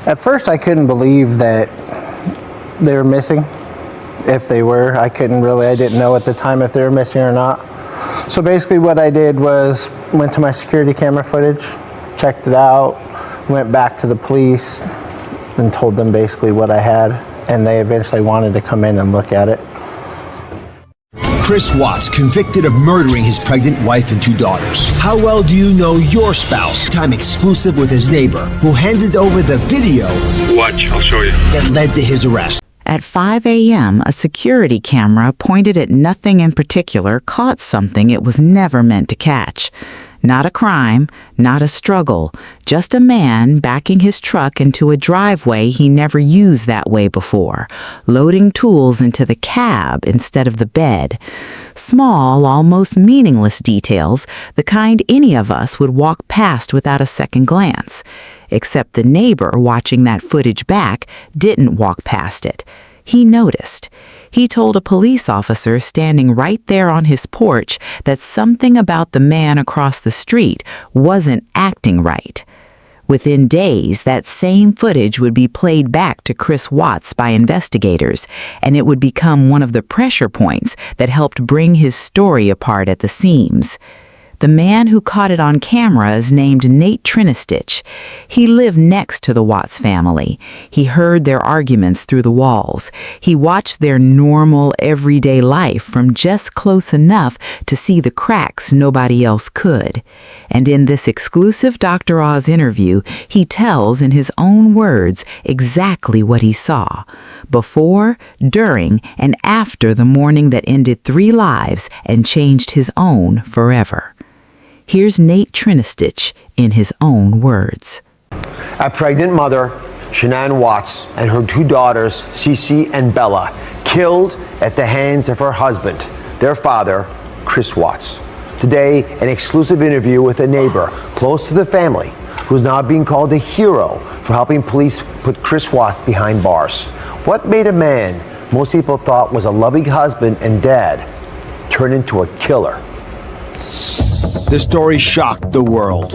At first, I couldn't believe that they were missing. If they were, I didn't know at the time if they were missing or not. So basically what I did was went to my security camera footage, checked it out, went back to the police and told them basically what I had, and they eventually wanted to come in and look at it. Chris Watts, convicted of murdering his pregnant wife and 2 daughters. How well do you know your spouse? Time exclusive with his neighbor, who handed over the video. Watch, I'll show you. That led to his arrest. At 5 a.m., a security camera pointed at nothing in particular caught something it was never meant to catch. Not a crime, not a struggle, just a man backing his truck into a driveway he never used that way before, loading tools into the cab instead of the bed. Small, almost meaningless details, the kind any of us would walk past without a second glance. Except the neighbor watching that footage back didn't walk past it. He noticed. He told a police officer standing right there on his porch that something about the man across the street wasn't acting right. Within days, that same footage would be played back to Chris Watts by investigators, and it would become one of the pressure points that helped bring his story apart at the seams. The man who caught it on camera is named Nate Trinastich. He lived next to the Watts family. He heard their arguments through the walls. He watched their normal, everyday life from just close enough to see the cracks nobody else could. And in this exclusive Dr. Oz interview, he tells in his own words exactly what he saw. Before, during, and after the morning that ended 3 lives and changed his own forever. Here's Nate Trinastich in his own words. A pregnant mother, Shanann Watts, and her 2 daughters, Cece and Bella, killed at the hands of her husband, their father, Chris Watts. Today, an exclusive interview with a neighbor close to the family, who's now being called a hero for helping police put Chris Watts behind bars. What made a man most people thought was a loving husband and dad turn into a killer? The story shocked the world.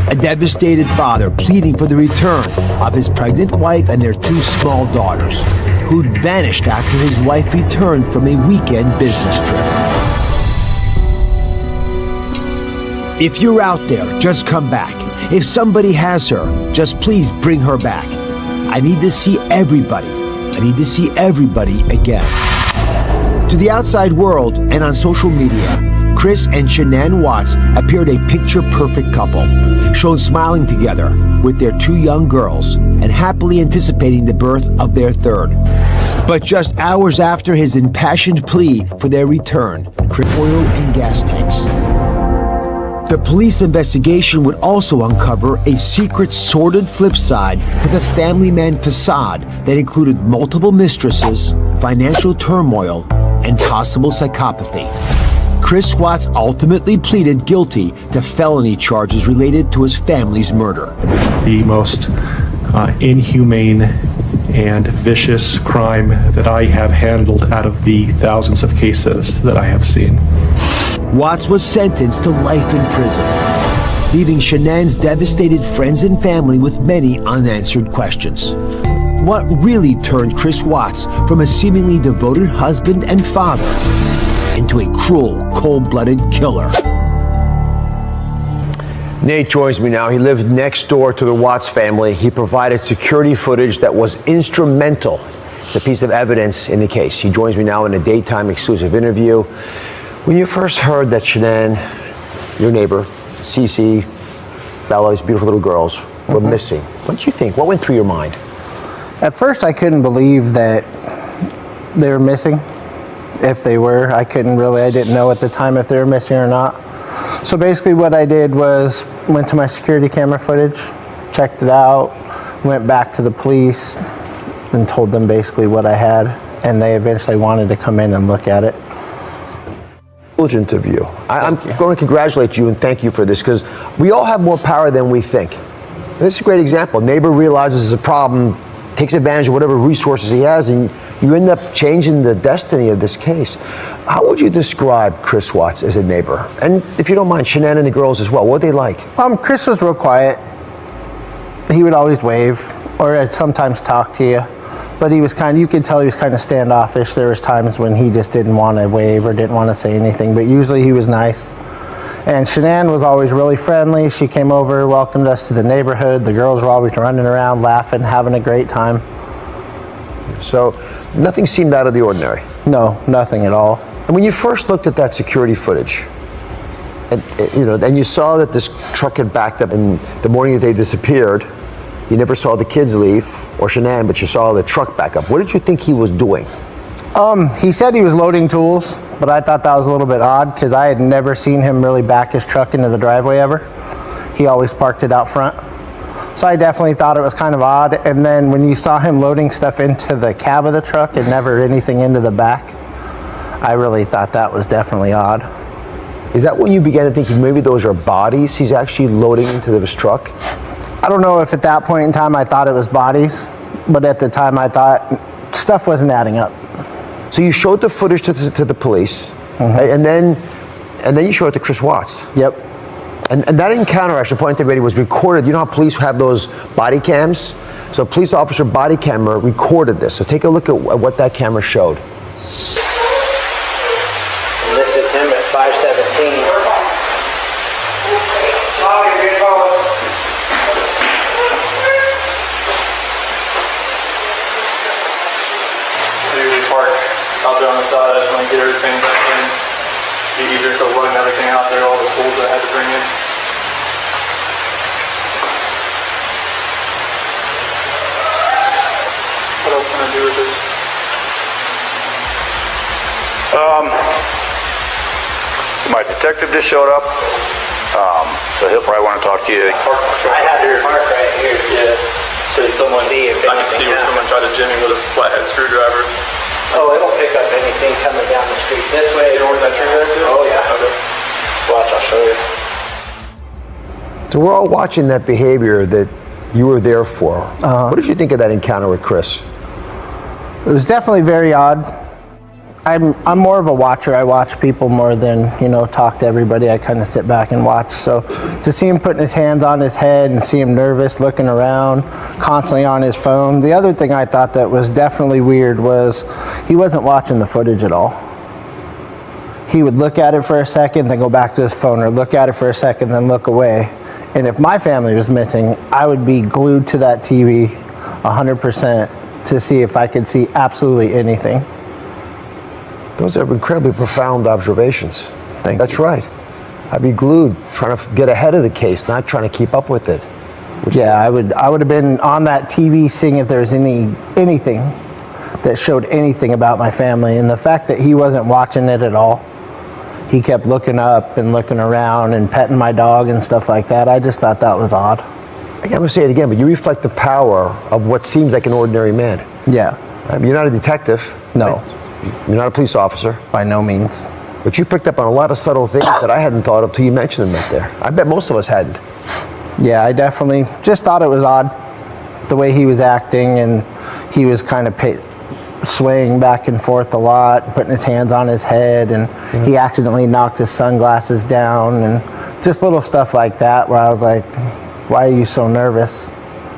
A devastated father pleading for the return of his pregnant wife and their 2 small daughters, who'd vanished after his wife returned from a weekend business trip. If you're out there, just come back. If somebody has her, just please bring her back. I need to see everybody. I need to see everybody again. To the outside world and on social media, Chris and Shanann Watts appeared a picture-perfect couple, shown smiling together with their 2 young girls and happily anticipating the birth of their 3rd. But just hours after his impassioned plea for their return, oil and gas tanks. The police investigation would also uncover a secret, sordid flip side to the family man facade that included multiple mistresses, financial turmoil, and possible psychopathy. Chris Watts ultimately pleaded guilty to felony charges related to his family's murder. The most inhumane and vicious crime that I have handled out of the thousands of cases that I have seen. Watts was sentenced to life in prison, leaving Shanann's devastated friends and family with many unanswered questions. What really turned Chris Watts from a seemingly devoted husband and father into a cruel, cold-blooded killer? Nate joins me now. He lived next door to the Watts family. He provided security footage that was instrumental. It's a piece of evidence in the case. He joins me now in a daytime exclusive interview. When you first heard that Shanann, your neighbor, Cece, Bella, these beautiful little girls, were missing, what did you think? What went through your mind? At first, I couldn't believe that they were missing. If they were, I didn't know at the time if they were missing or not. So basically what I did was went to my security camera footage, checked it out, went back to the police and told them basically what I had, and they eventually wanted to come in and look at it. Intelligent of you. I'm going to congratulate you and thank you for this, because we all have more power than we think. This is a great example. Neighbor realizes there's a problem, takes advantage of whatever resources he has, and you end up changing the destiny of this case. How would you describe Chris Watts as a neighbor? And if you don't mind, Shanann and the girls as well, what were they like? Chris was real quiet. He would always wave. or I'd sometimes talk to you. But he was you could tell he was kind of standoffish. There was times when he just didn't want to wave or didn't want to say anything, but usually he was nice. And Shanann was always really friendly. She came over, welcomed us to the neighborhood. The girls were always running around, laughing, having a great time. So nothing seemed out of the ordinary? No, nothing at all. And when you first looked at that security footage, and you saw that this truck had backed up in the morning that they disappeared, you never saw the kids leave, or Shanann, but you saw the truck back up. What did you think he was doing? He said he was loading tools, but I thought that was a little bit odd because I had never seen him really back his truck into the driveway ever. He always parked it out front. So I definitely thought it was kind of odd. And then when you saw him loading stuff into the cab of the truck and never anything into the back, I really thought that was definitely odd. Is that when you began to think maybe those are bodies he's actually loading into his truck? I don't know if at that point in time I thought it was bodies, but at the time I thought stuff wasn't adding up. So you showed the footage to the police, and then you showed it to Chris Watts. Yep. And that encounter, I should point to everybody, was recorded. You know how police have those body cams? So a police officer body camera recorded this. So take a look at what that camera showed. And this is him at 517. Out there on the side, I just want to get everything back in. Be easier, so loading everything out there, all the tools that I had to bring in. What else can I do with this? My detective just showed up, so he'll probably want to talk to you. I had your mark right here. Yeah. So someone, See if I can see where anything someone tried to jimmy with a flathead screwdriver. Oh, it'll pick up anything coming down the street this way. You know where that tree there is? Oh, yeah. Okay. Watch, I'll show you. So we're all watching that behavior that you were there for. What did you think of that encounter with Chris? It was definitely very odd. I'm more of a watcher. I watch people more than, talk to everybody. I kind of sit back and watch. So to see him putting his hands on his head and see him nervous, looking around, constantly on his phone. The other thing I thought that was definitely weird was he wasn't watching the footage at all. He would look at it for a second, then go back to his phone, or look at it for a second, then look away. And if my family was missing, I would be glued to that TV 100% to see if I could see absolutely anything. Those are incredibly profound observations. That's right. I'd be glued, trying to get ahead of the case, not trying to keep up with it. Yeah, I would have been on that TV seeing if there was anything that showed anything about my family. And the fact that he wasn't watching it at all, he kept looking up and looking around and petting my dog and stuff like that. I just thought that was odd. I'm going to say it again, but you reflect the power of what seems like an ordinary man. Yeah. You're not a detective. No. Right? You're not a police officer. By no means. But you picked up on a lot of subtle things that I hadn't thought of till you mentioned them right there. I bet most of us hadn't. Yeah, I definitely just thought it was odd, the way he was acting, and he was kind of swaying back and forth a lot, putting his hands on his head, and he accidentally knocked his sunglasses down, and just little stuff like that where I was like, why are you so nervous?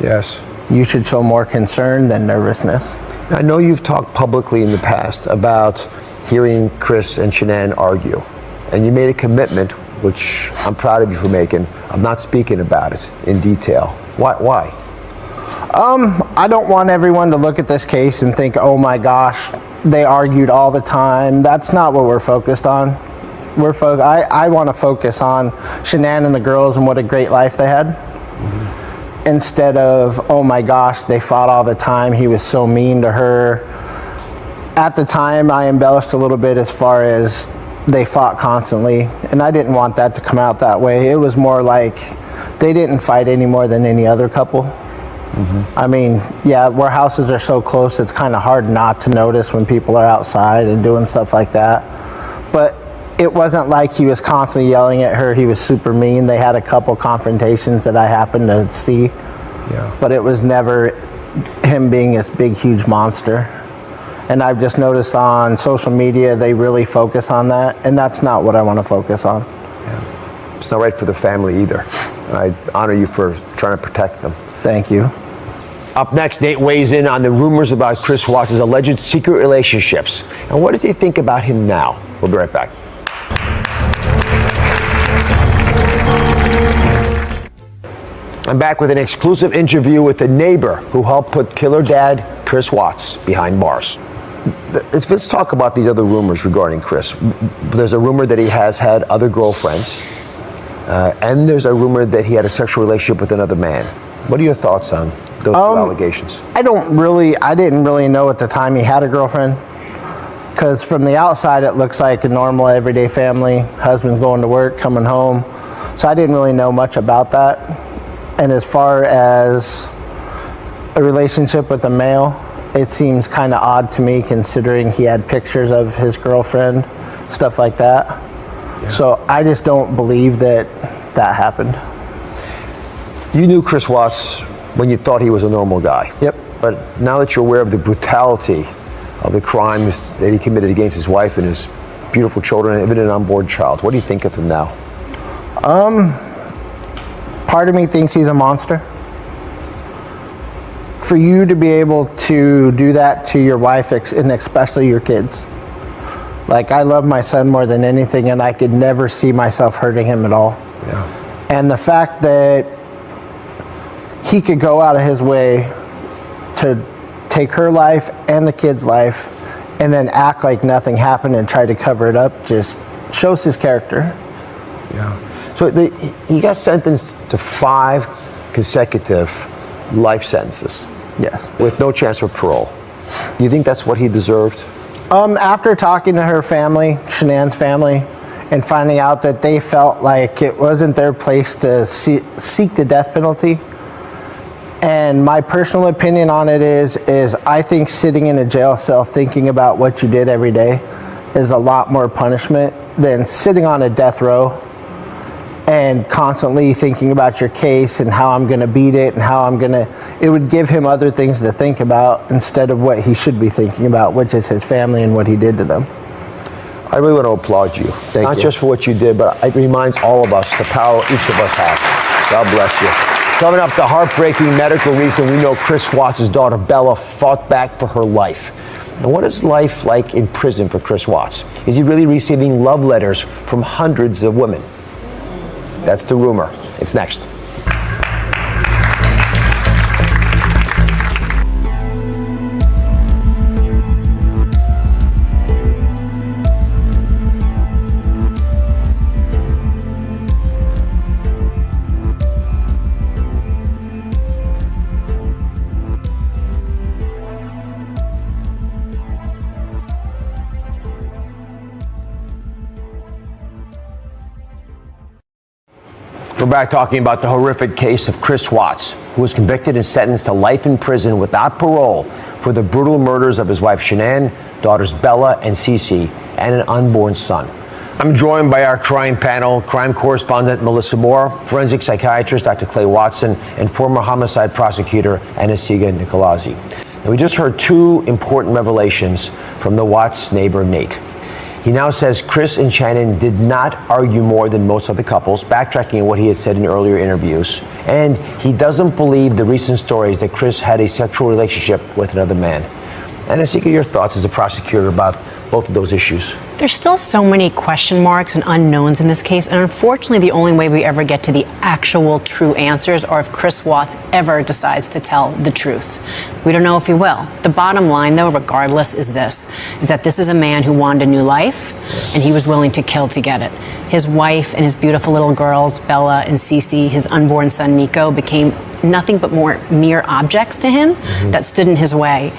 Yes. You should show more concern than nervousness. I know you've talked publicly in the past about hearing Chris and Shanann argue, and you made a commitment, which I'm proud of you for making, of not speaking about it in detail. Why? I don't want everyone to look at this case and think, oh my gosh, they argued all the time. That's not what we're focused on. I want to focus on Shanann and the girls and what a great life they had. Instead of, oh my gosh, they fought all the time, he was so mean to her. At the time, I embellished a little bit as far as they fought constantly, and I didn't want that to come out that way. It was more like they didn't fight any more than any other couple. I mean, yeah, where houses are so close, it's kind of hard not to notice when people are outside and doing stuff like that. But it wasn't like he was constantly yelling at her. He was super mean. They had a couple confrontations that I happened to see. Yeah. But it was never him being this big, huge monster. And I've just noticed on social media, they really focus on that. And that's not what I want to focus on. Yeah. It's not right for the family either. I honor you for trying to protect them. Thank you. Up next, Nate weighs in on the rumors about Chris Watts' alleged secret relationships. And what does he think about him now? We'll be right back. I'm back with an exclusive interview with the neighbor who helped put killer dad Chris Watts behind bars. Let's talk about these other rumors regarding Chris. There's a rumor that he has had other girlfriends, and there's a rumor that he had a sexual relationship with another man. What are your thoughts on those two allegations? I didn't really know at the time he had a girlfriend, because from the outside it looks like a normal everyday family. Husband's going to work, coming home. So I didn't really know much about that. And as far as a relationship with a male, it seems kind of odd to me, considering he had pictures of his girlfriend, stuff like that. Yeah. So I just don't believe that happened. You knew Chris Watts when you thought he was a normal guy. Yep. But now that you're aware of the brutality of the crimes that he committed against his wife and his beautiful children, and even an unborn child, what do you think of him now? Part of me thinks he's a monster. For you to be able to do that to your wife, and especially your kids. Like, I love my son more than anything, and I could never see myself hurting him at all. Yeah. And the fact that he could go out of his way to take her life and the kid's life and then act like nothing happened and try to cover it up just shows his character. Yeah. So he got sentenced to 5 consecutive life sentences. Yes. With no chance for parole. Do you think that's what he deserved? After talking to her family, Shanann's family, and finding out that they felt like it wasn't their place to seek the death penalty, and my personal opinion on it is I think sitting in a jail cell thinking about what you did every day is a lot more punishment than sitting on a death row and constantly thinking about your case and how I'm going to beat it and it would give him other things to think about instead of what he should be thinking about, which is his family and what he did to them. I really want to applaud you. Not just for what you did, but it reminds all of us the power each of us has. God bless you. Coming up, the heartbreaking medical reason we know Chris Watts' daughter Bella fought back for her life. And what is life like in prison for Chris Watts? Is he really receiving love letters from hundreds of women? That's the rumor. It's next. We're back talking about the horrific case of Chris Watts, who was convicted and sentenced to life in prison without parole for the brutal murders of his wife Shanann, daughters Bella and Cece, and an unborn son. I'm joined by our crime panel, crime correspondent Melissa Moore, forensic psychiatrist Dr. Clay Watson, and former homicide prosecutor Anna-Sigga Nicolazzi. Now, we just heard 2 important revelations from the Watts neighbor, Nate. He now says Chris and Shanann did not argue more than most other couples, backtracking on what he had said in earlier interviews. And he doesn't believe the recent stories that Chris had a sexual relationship with another man. Anna-Sigga, your thoughts as a prosecutor about both of those issues? There's still so many question marks and unknowns in this case, and unfortunately the only way we ever get to the actual true answers are if Chris Watts ever decides to tell the truth. We don't know if he will. The bottom line, though, regardless, is that this is a man who wanted a new life, and he was willing to kill to get it. His wife and his beautiful little girls, Bella and Cece, his unborn son, Nico, became nothing but mere objects to him that stood in his way.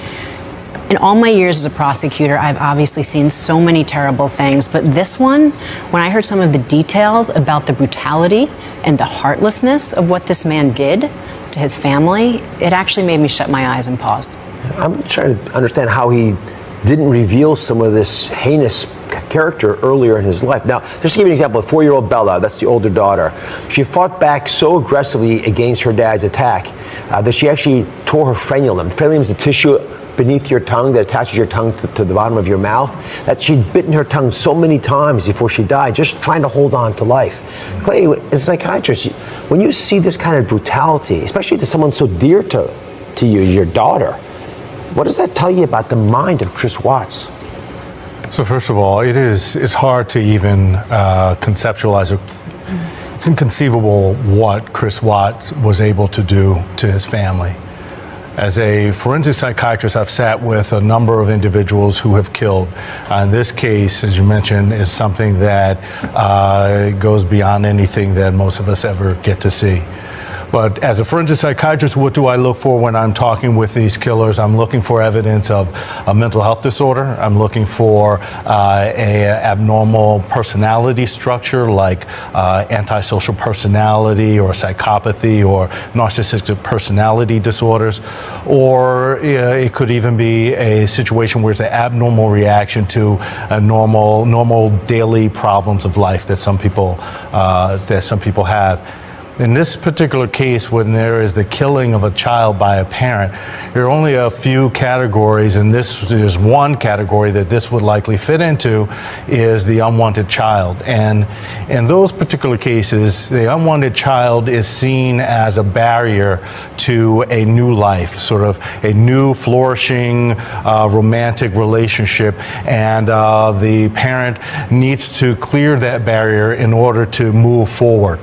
In all my years as a prosecutor, I've obviously seen so many terrible things, but this one, when I heard some of the details about the brutality and the heartlessness of what this man did to his family, it actually made me shut my eyes and pause. I'm trying to understand how he didn't reveal some of this heinous character earlier in his life. Now, just to give you an example, 4-year-old Bella, that's the older daughter, she fought back so aggressively against her dad's attack that she actually tore her frenulum. Frenulum is the tissue beneath your tongue that attaches your tongue to the bottom of your mouth, that she'd bitten her tongue so many times before she died, just trying to hold on to life. Clay, as a psychiatrist, when you see this kind of brutality, especially to someone so dear to to you, your daughter. What does that tell you about the mind of Chris Watts? So first of all, it's hard to even conceptualize. It's inconceivable what Chris Watts was able to do to his family. As a forensic psychiatrist, I've sat with a number of individuals who have killed. In this case, as you mentioned, is something that goes beyond anything that most of us ever get to see. But as a forensic psychiatrist, what do I look for when I'm talking with these killers? I'm looking for evidence of a mental health disorder. I'm looking for a abnormal personality structure like antisocial personality or psychopathy or narcissistic personality disorders. Or it could even be a situation where it's an abnormal reaction to a normal daily problems of life that some people have. In this particular case, when there is the killing of a child by a parent, there are only a few categories, and this is one category that this would likely fit into, is the unwanted child. And in those particular cases, the unwanted child is seen as a barrier to a new life, sort of a new flourishing romantic relationship, and the parent needs to clear that barrier in order to move forward.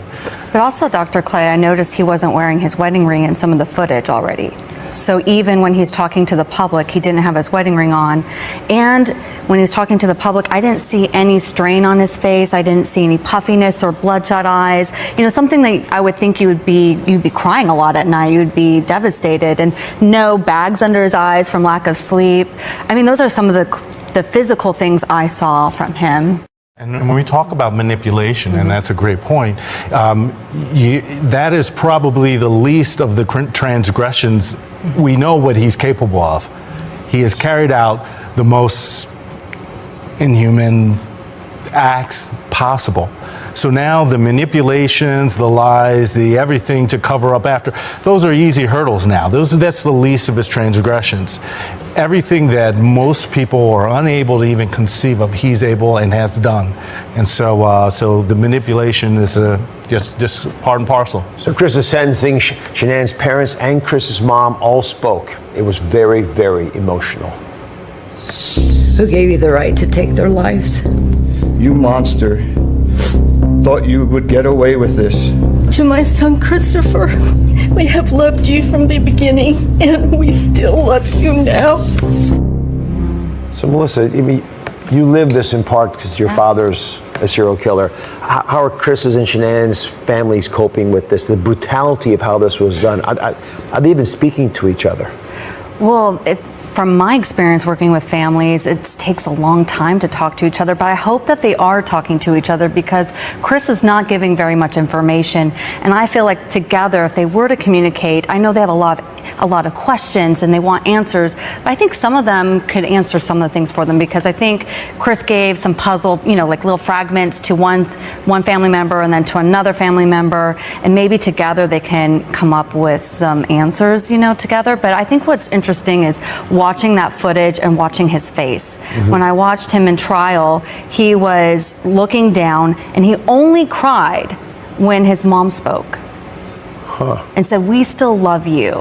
But also, Dr. Clay, I noticed he wasn't wearing his wedding ring in some of the footage already. So even when he's talking to the public, he didn't have his wedding ring on. And when he's talking to the public, I didn't see any strain on his face. I didn't see any puffiness or bloodshot eyes. You know, something that I would think you'd be crying a lot at night. You'd be devastated. And no bags under his eyes from lack of sleep. I mean, those are some of the physical things I saw from him. And when we talk about manipulation, and that's a great point, that is probably the least of the transgressions. We know what he's capable of. He has carried out the most inhuman acts possible. So now the manipulations, the lies, the everything to cover up after, those are easy hurdles now. That's the least of his transgressions. Everything that most people are unable to even conceive of, he's able and has done. And so the manipulation is just part and parcel. So Chris's sentencing, Shanann's parents and Chris's mom all spoke. It was very, very emotional. Who gave you the right to take their lives? You monster. Thought you would get away with this. To my son Christopher, we have loved you from the beginning, and we still love you now. So Melissa, I mean, you live this in part because your father's a serial killer. How are Chris's and Shanann's families coping with this, the brutality of how this was done? Are they even speaking to each other? Well, from my experience working with families, it takes a long time to talk to each other, but I hope that they are talking to each other because Chris is not giving very much information. And I feel like together, if they were to communicate, I know they have a lot of questions and they want answers, but I think some of them could answer some of the things for them because I think Chris gave some puzzle, like little fragments to one family member and then to another family member, and maybe together they can come up with some answers, together. But I think what's interesting is watching that footage and watching his face. Mm-hmm. When I watched him in trial, he was looking down and he only cried when his mom spoke and said, "We still love you."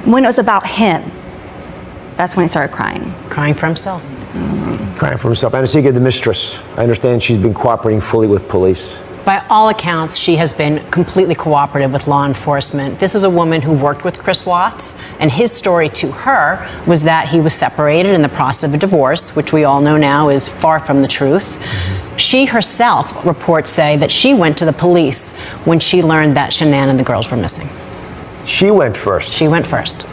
When it was about him, that's when he started crying. Crying for himself. Mm-hmm. Crying for himself. Anastasia, the mistress, I understand she's been cooperating fully with police. By all accounts, she has been completely cooperative with law enforcement. This is a woman who worked with Chris Watts, and his story to her was that he was separated in the process of a divorce, which we all know now is far from the truth. She herself, reports say, that she went to the police when she learned that Shanann and the girls were missing. She went first. She went first.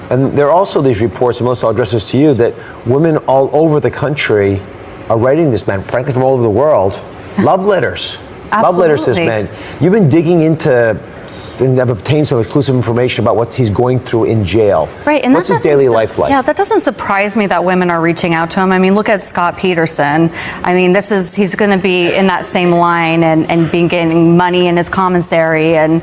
And there are also these reports, and Melissa, I'll address this to you, that women all over the country are writing this man, frankly from all over the world, love letters. Absolutely. Love letters to this man. You've been digging into and have obtained some exclusive information about what he's going through in jail. Right, and what's his daily life like? Yeah, that doesn't surprise me that women are reaching out to him. I mean, look at Scott Peterson. I mean, he's going to be in that same line and being getting money in his commissary and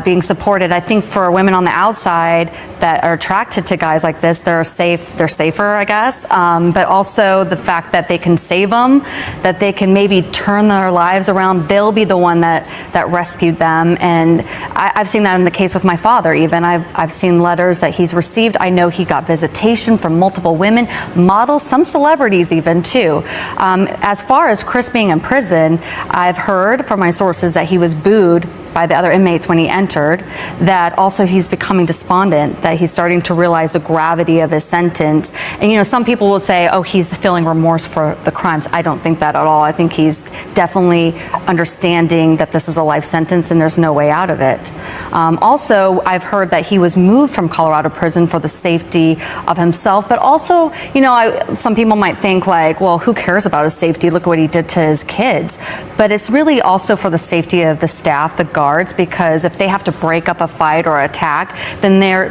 being supported. I think for women on the outside that are attracted to guys like this, they're safer, I guess. But also the fact that they can save them, that they can maybe turn their lives around. They'll be the one that rescued them, and I've seen that in the case with my father even. I've seen letters that he's received. I know he got visitation from multiple women, models, some celebrities even too. As far as Chris being in prison, I've heard from my sources that he was booed by the other inmates when he entered, that also he's becoming despondent, that he's starting to realize the gravity of his sentence. And you know, some people will say, oh, he's feeling remorse for the crimes. I don't think that at all. I think he's definitely understanding that this is a life sentence and there's no way out of it. Also, I've heard that he was moved from Colorado prison for the safety of himself, but also, you know, some people might think like, well, who cares about his safety? Look what he did to his kids. But it's really also for the safety of the staff, the guards, because if they have to break up a fight or attack, then they're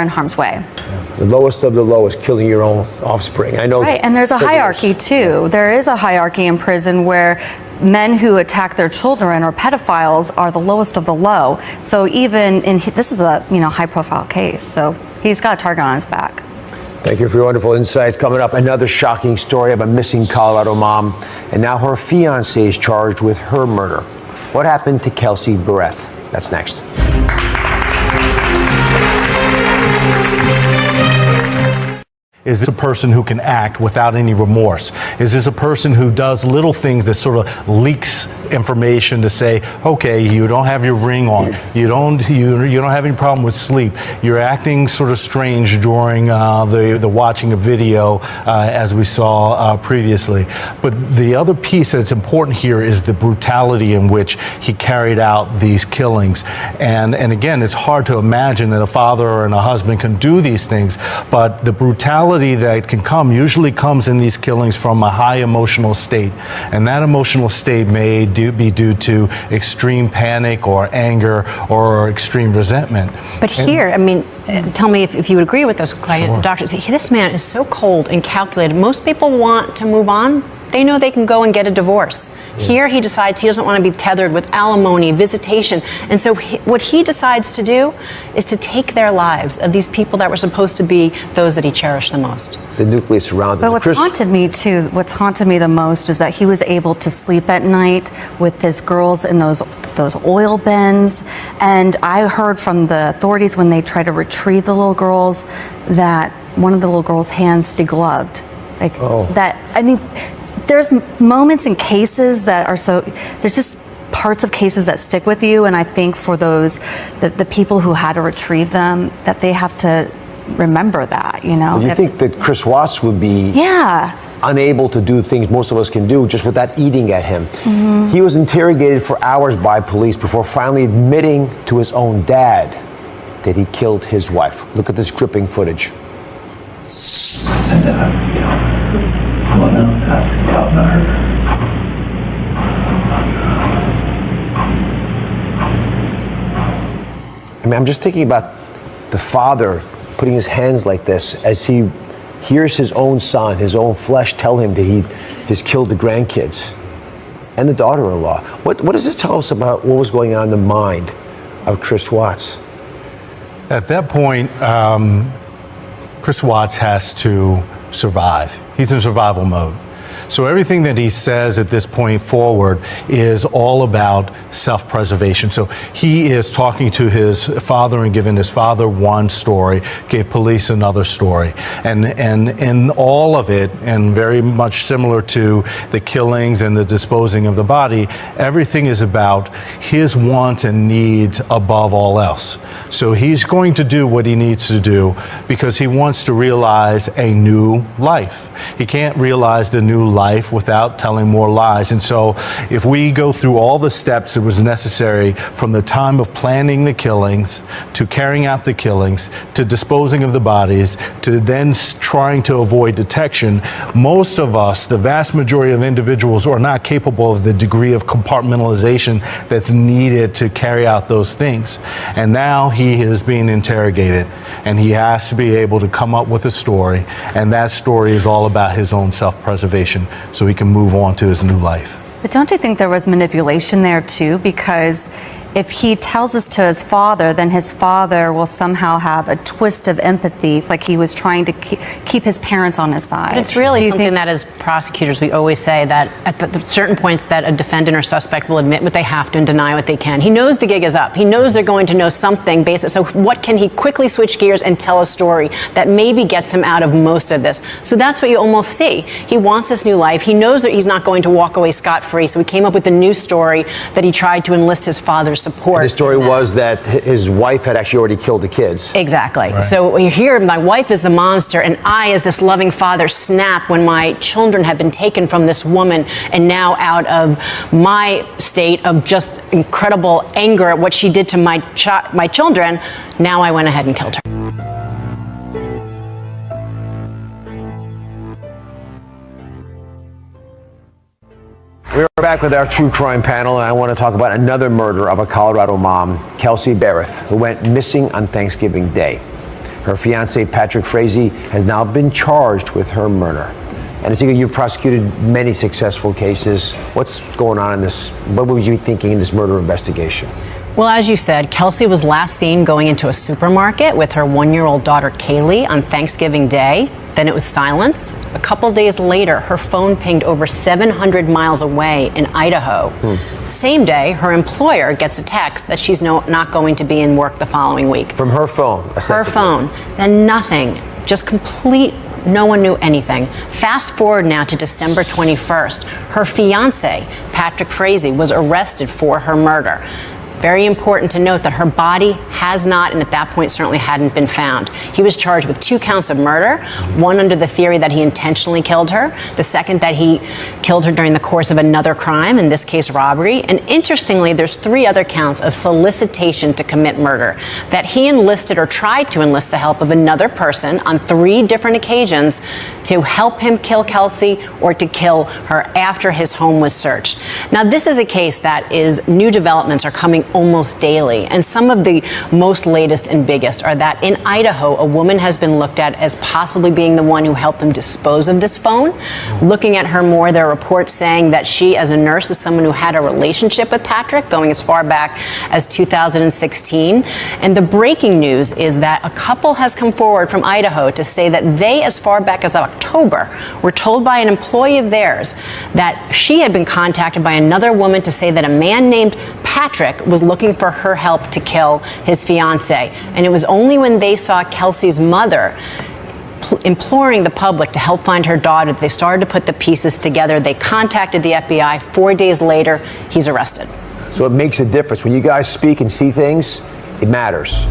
in harm's way. The lowest of the low is killing your own offspring. I know. Right, and there's a hierarchy too. There is a hierarchy in prison where men who attack their children or pedophiles are the lowest of the low. So even in this is a high-profile case, so he's got a target on his back. Thank you for your wonderful insights. Coming up, another shocking story of a missing Colorado mom, and now her fiancé is charged with her murder. What happened to Kelsey Bereth? That's next. Is this a person who can act without any remorse? Is this a person who does little things that sort of leaks information to say, okay, you don't have your ring on, you don't have any problem with sleep, you're acting sort of strange during the watching a video as we saw previously. But the other piece that's important here is the brutality in which he carried out these killings. And again, it's hard to imagine that a father and a husband can do these things, but the brutality that can come usually comes in these killings from a high emotional state, and that emotional state may be due to extreme panic or anger or extreme resentment. But here, I mean, tell me if you would agree with this, client. Sure. Doctors, this man is so cold and calculated. Most people want to move on. They know they can go and get a divorce. Yeah. Here he decides he doesn't want to be tethered with alimony, visitation. And so what he decides to do is to take their lives of these people that were supposed to be those that he cherished the most. The nucleus around him. But what's haunted me the most is that he was able to sleep at night with his girls in those oil bins. And I heard from the authorities when they tried to retrieve the little girls that one of the little girls' hands degloved. There's moments in cases that are there's just parts of cases that stick with you, and I think for the people who had to retrieve them, that they have to remember that, Well, you think that Chris Watts would be unable to do things most of us can do just with that eating at him. Mm-hmm. He was interrogated for hours by police before finally admitting to his own dad that he killed his wife. Look at this gripping footage. I mean, I'm just thinking about the father putting his hands like this as he hears his own son, his own flesh, tell him that he has killed the grandkids and the daughter-in-law. What does this tell us about what was going on in the mind of Chris Watts? At that point, Chris Watts has to survive. He's in survival mode. So everything that he says at this point forward is all about self-preservation. So he is talking to his father and giving his father one story, gave police another story. And in all of it, and very much similar to the killings and the disposing of the body, everything is about his wants and needs above all else. So he's going to do what he needs to do because he wants to realize a new life. He can't realize the new life without telling more lies. And so if we go through all the steps that was necessary from the time of planning the killings to carrying out the killings to disposing of the bodies to then trying to avoid detection, most of us, the vast majority of individuals, are not capable of the degree of compartmentalization that's needed to carry out those things. And now he is being interrogated and he has to be able to come up with a story, and that story is all about his own self-preservation so he can move on to his new life. But don't you think there was manipulation there too? Because if he tells this to his father, then his father will somehow have a twist of empathy, like he was trying to keep his parents on his side. But it's really something that as prosecutors we always say that at the certain points that a defendant or suspect will admit what they have to and deny what they can. He knows the gig is up. He knows they're going to know something basic. So what can he quickly switch gears and tell a story that maybe gets him out of most of this? So that's what you almost see. He wants this new life. He knows that he's not going to walk away scot-free. So he came up with a new story that he tried to enlist his father's support. The story was that his wife had actually already killed the kids. Exactly. Right. So when you hear my wife is the monster and I as this loving father snap when my children have been taken from this woman and now out of my state of just incredible anger at what she did to my children, now I went ahead and killed her. We're back with our true crime panel, and I want to talk about another murder of a Colorado mom, Kelsey Bereth, who went missing on Thanksgiving Day. Her fiance, Patrick Frazee, has now been charged with her murder. And Azika, you've prosecuted many successful cases. What's going on in this? What would you be thinking in this murder investigation? Well, as you said, Kelsey was last seen going into a supermarket with her one-year-old daughter, Kaylee, on Thanksgiving Day. Then it was silence. A couple days later, her phone pinged over 700 miles away in Idaho. Same day, her employer gets a text that she's not going to be in work the following week. From her phone? Her phone. Then nothing. Just complete. No one knew anything. Fast forward now to December 21st. Her fiance, Patrick Frazee, was arrested for her murder. Very important to note that her body has not, and at that point certainly hadn't been found. He was charged with 2 counts of murder, one under the theory that he intentionally killed her, the second that he killed her during the course of another crime, in this case robbery, and interestingly there's 3 other counts of solicitation to commit murder, that he enlisted or tried to enlist the help of another person on 3 different occasions to help him kill Kelsey or to kill her after his home was searched. Now this is a case that is, new developments are coming almost daily, and some of the most latest and biggest are that in Idaho, a woman has been looked at as possibly being the one who helped them dispose of this phone. Looking at her more, there are reports saying that she, as a nurse, is someone who had a relationship with Patrick going as far back as 2016. And the breaking news is that a couple has come forward from Idaho to say that they, as far back as October, were told by an employee of theirs that she had been contacted by another woman to say that a man named Patrick was looking for her help to kill his fiance. And it was only when they saw Kelsey's mother imploring the public to help find her daughter that they started to put the pieces together. They contacted the FBI. 4 days later, he's arrested. So it makes a difference. When you guys speak and see things, it matters.